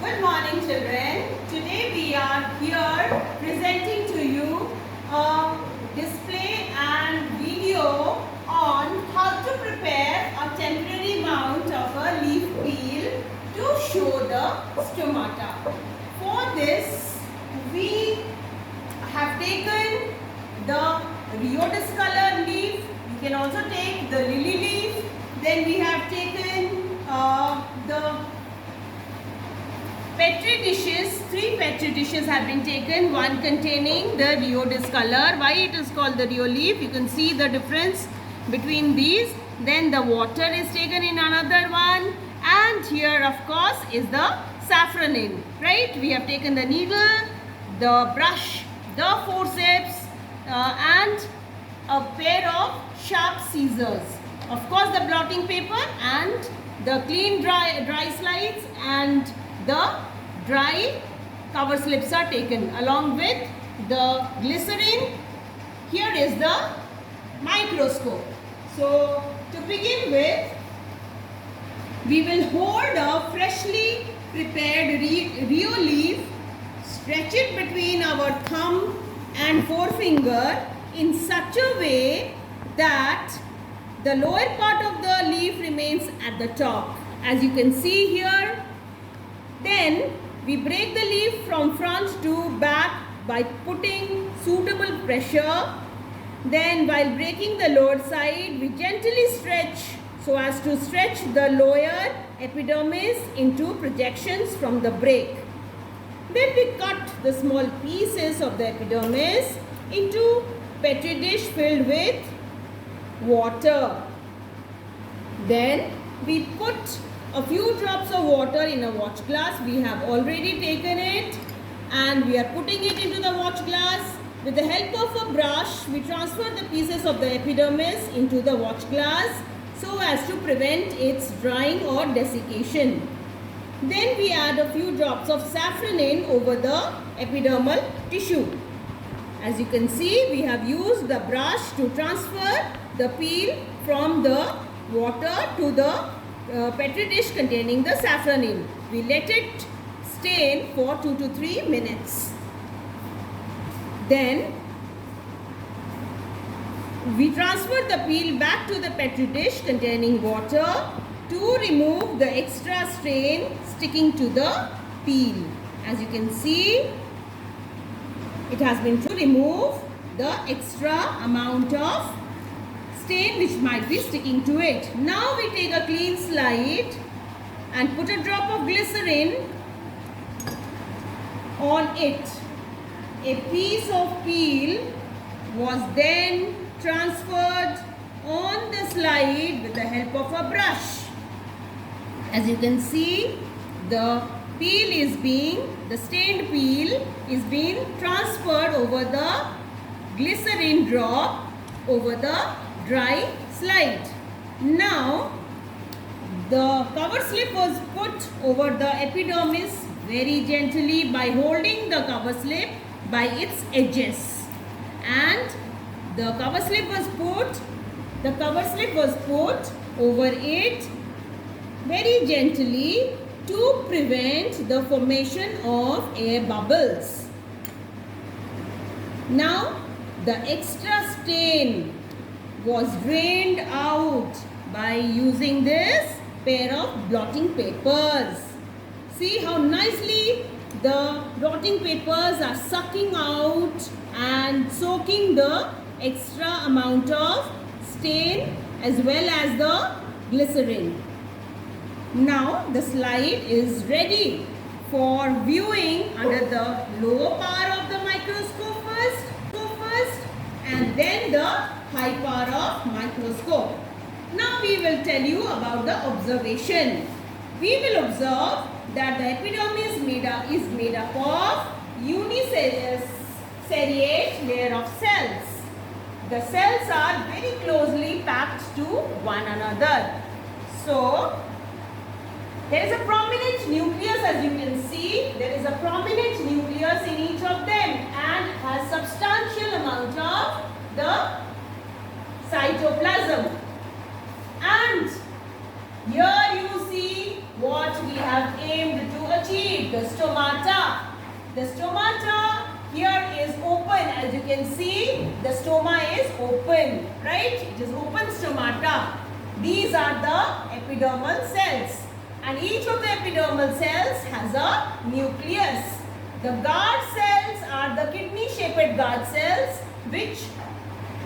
Good morning, children. Today we are here presenting to you a display and video on how to prepare a temporary mount of a leaf peel to show the stomata. For this, we have taken the Rio discolor leaf. You can also take the lily leaf. Then we have taken the petri dishes. 3 petri dishes have been taken, one containing the Rio discolor. Why it is called the Rio leaf? You can see the difference between these. Then the water is taken in another one, and here of course is the saffronin, right? We have taken the needle, the brush, the forceps, and a pair of sharp scissors. Of course the blotting paper and the clean dry slides and the dry cover slips are taken along with the glycerin. Here is the microscope. So to begin with, we will hold a freshly prepared Rio leaf, stretch it between our thumb and forefinger in such a way that the lower part of the leaf remains at the top, as you can see here. Then we break the leaf from front to back by putting suitable pressure. Then while breaking the lower side, we gently stretch so as to stretch the lower epidermis into projections from the break. Then we cut the small pieces of the epidermis into petri dish filled with water. Then we put a few drops of water in a watch glass. We have already taken it and we are putting it into the watch glass. With the help of a brush, we transfer the pieces of the epidermis into the watch glass so as to prevent its drying or desiccation. Then we add a few drops of saffronin over the epidermal tissue. As you can see, we have used the brush to transfer the peel from the water to the petri dish containing the saffronin. We let it stain for 2 to 3 minutes. Then we transfer the peel back to the petri dish containing water to remove the extra stain sticking to the peel. As you can see, it has been to remove the extra amount of stain which might be sticking to it. Now we take a clean slide and put a drop of glycerin on it. A piece of peel was then transferred on the slide with the help of a brush. As you can see, the stained peel is being transferred over the glycerin drop over the dry slide. Now, the cover slip was put over the epidermis very gently by holding the cover slip by its edges, and the cover slip was put over it very gently to prevent the formation of air bubbles. Now the extra stain was drained out by using this pair of blotting papers. See how nicely the blotting papers are sucking out and soaking the extra amount of stain as well as the glycerin. Now the slide is ready for viewing under the lower power of the microscope first and then the high power of microscope. Now we will tell you about the observation. We will observe that the epidermis is made up of uniseriate layer of cells. The cells are very closely packed to one another. So there is a prominent nucleus, as you can see. There is a prominent nucleus in each of them and has substantial amount of the cytoplasm. And here you see what we have aimed to achieve. achieved the stomata. The stomata here is open. As you can see, the stoma is open, right? It is open stomata. These are the epidermal cells, and each of the epidermal cells has a nucleus. The guard cells are the kidney-shaped guard cells which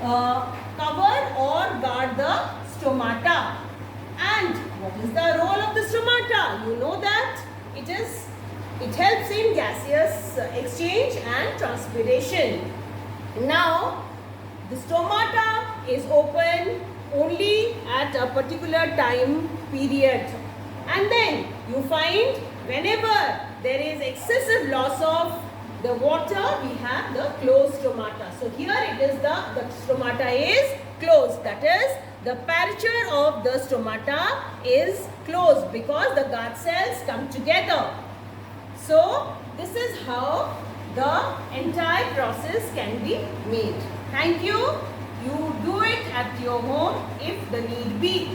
cover or guard the stomata. And what is the role of the stomata? You know that it helps in gaseous exchange and transpiration. Now, the stomata is open only at a particular time period, and then you find whenever there is excessive loss of the water, we have the closed stomata. So here it is the stomata is closed, that is the aperture of the stomata is closed because the guard cells come together. So this is how the entire process can be made. Thank you. You do it at your home if the need be.